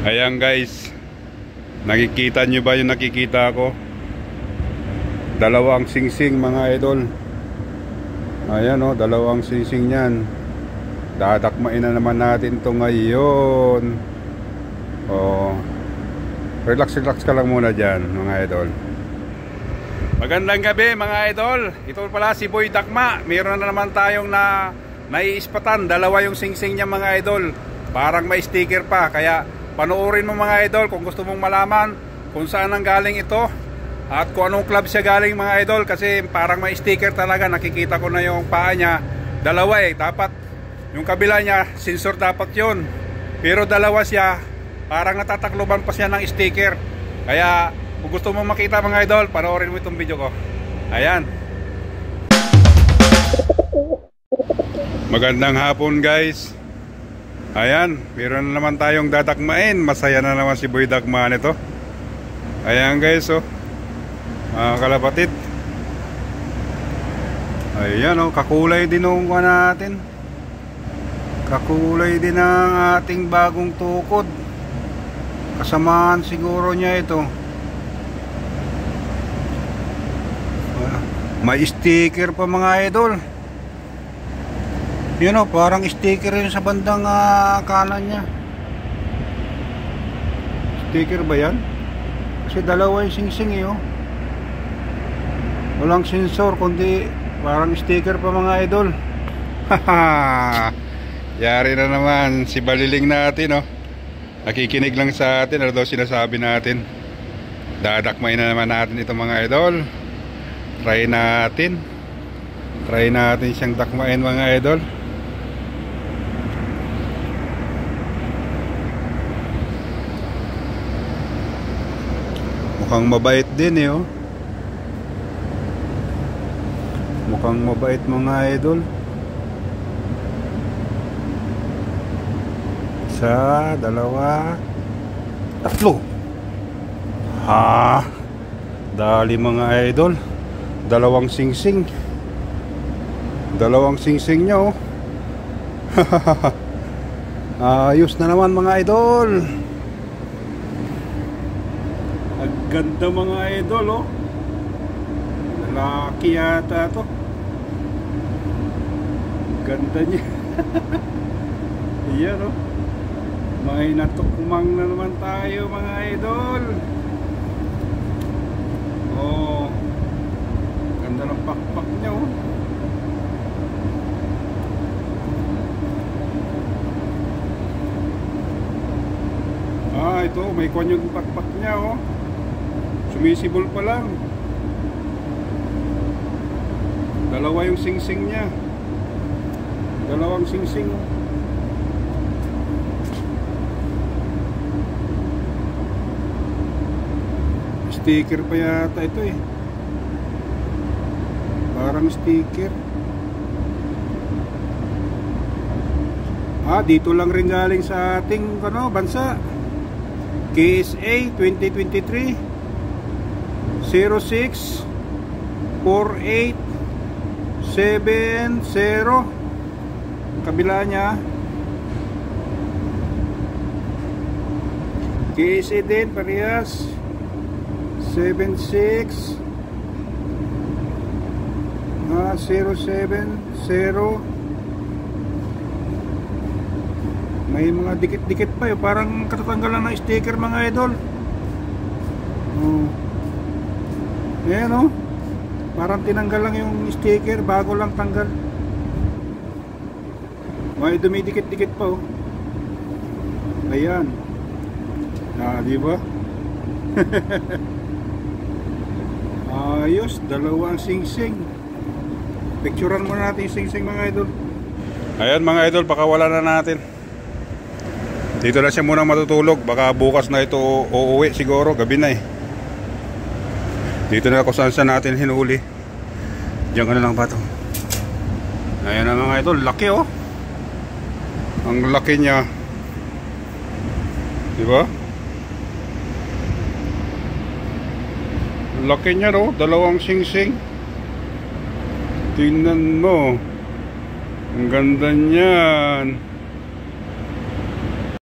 Ayan guys, nakikita nyo ba yung nakikita ko? Dalawang singsing mga idol. Ayan o, dalawang singsing yan. Dadakmain na naman natin to ngayon. O, relax ka lang muna dyan mga idol. Magandang gabi mga idol. Ito pala si Boy Dakma. Meron na naman tayong naiispatan. Dalawa yung singsing niya mga idol. Parang may sticker pa. Kaya panoorin mo mga idol kung gusto mong malaman kung saan ang galing ito at kung anong club siya galing mga idol. Kasi parang may sticker talaga. Nakikita ko na yung paa niya. Dalawa dapat yung kabila niya sensor dapat yun. Pero dalawa siya. Parang natatakloban pa siya ng sticker. Kaya kung gusto mo makita mga idol, panoorin mo itong video ko. Ayan. Magandang hapon guys. Ayan, meron na naman tayong dadakmain. Masaya na naman si Boy Dakma nito. Ayan guys, oh. Mga kalapatid. Ayan, oh, kakulay din ang natin. Kakulay din ang ating bagong tukod. Kasamaan siguro niya ito. May sticker pa mga idol. Yun o, parang sticker yun sa bandang kanan niya. Sticker ba yan? Kasi dalawa yung singsing oh. Walang sensor kundi parang sticker pa mga idol. Haha. Yari na naman si Baliling natin oh. Nakikinig lang sa atin. Ano daw sinasabi natin? Dadakmain na naman natin ito mga idol. Try natin siyang dakmain mga idol. Mukhang mabait din oh. Mukhang mabait mga idol. Isa, dalawa, tatlo. Ha, dali mga idol. Dalawang singsing. Dalawang singsing niya oh. Ayos na naman mga idol. Ang ganda mga idol oh. Lalaki yata to. Ganda niya. Iyan oh. May natukmang na naman tayo mga idol. Oh, ganda ng pakpak niya oh. Ito may kwan yung pakpak niya oh. Sumisibol pa lang. Dalawa yung singsing niya. Dalawang singsing oh. Sticker pa yata ito eh. Parang sticker. Dito lang rin galing sa ating bansa. KSA 2023 06 4870. Kabila niya KSA din parehas 76 070. May mga dikit-dikit pa parang katatanggalan ng sticker mga idol. Ayan oh. Parang tinanggal lang yung sticker bago lang tanggal. May dumidikit-dikit pa oh. Ayan. Di ba? Ayos, dalawang singsing. Picturean muna natin yung singsing mga idol. Ayan mga idol, baka wala na natin. Dito na siya muna matutulog. Baka bukas na ito uuwi siguro, gabi na eh. Dito na kung saan natin hinuli. Diyan ka na lang ba ito? Ayan na mga idol, laki oh. Ang laki niya. Diba? Laki niya no, dalawang singsing. Tingnan mo. Ang ganda niyan.